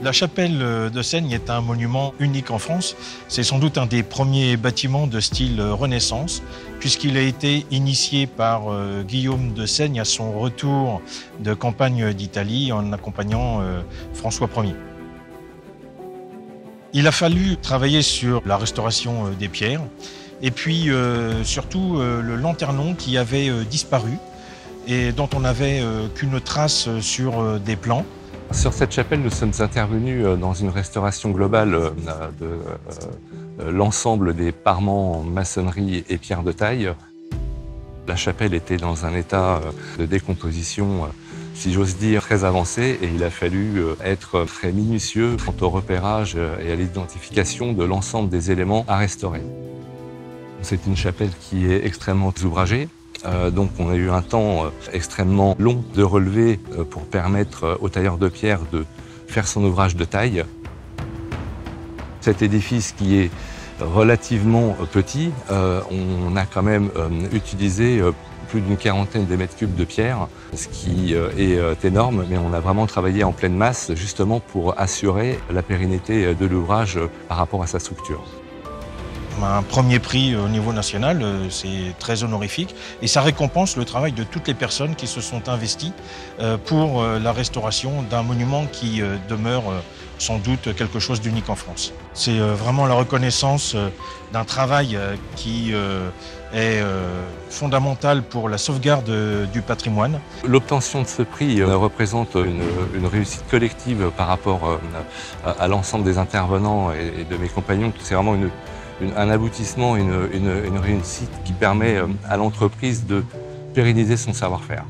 La chapelle de Seigne est un monument unique en France. C'est sans doute un des premiers bâtiments de style Renaissance, puisqu'il a été initié par Guillaume de Seigne à son retour de campagne d'Italie en accompagnant François Ier. Il a fallu travailler sur la restauration des pierres et puis surtout le lanternon qui avait disparu et dont on n'avait qu'une trace sur des plans. Sur cette chapelle, nous sommes intervenus dans une restauration globale de l'ensemble des parements en maçonnerie et pierre de taille. La chapelle était dans un état de décomposition, si j'ose dire, très avancé, et il a fallu être très minutieux quant au repérage et à l'identification de l'ensemble des éléments à restaurer. C'est une chapelle qui est extrêmement ouvragée. Donc on a eu un temps extrêmement long de relever pour permettre au tailleur de pierre de faire son ouvrage de taille. Cet édifice qui est relativement petit, on a quand même utilisé plus d'une quarantaine de mètres cubes de pierre, ce qui est énorme, mais on a vraiment travaillé en pleine masse justement pour assurer la pérennité de l'ouvrage par rapport à sa structure. Un premier prix au niveau national, c'est très honorifique et ça récompense le travail de toutes les personnes qui se sont investies pour la restauration d'un monument qui demeure sans doute quelque chose d'unique en France. C'est vraiment la reconnaissance d'un travail qui est fondamental pour la sauvegarde du patrimoine. L'obtention de ce prix représente une réussite collective par rapport à l'ensemble des intervenants et de mes compagnons. C'est vraiment un aboutissement, une réussite qui permet à l'entreprise de pérenniser son savoir-faire.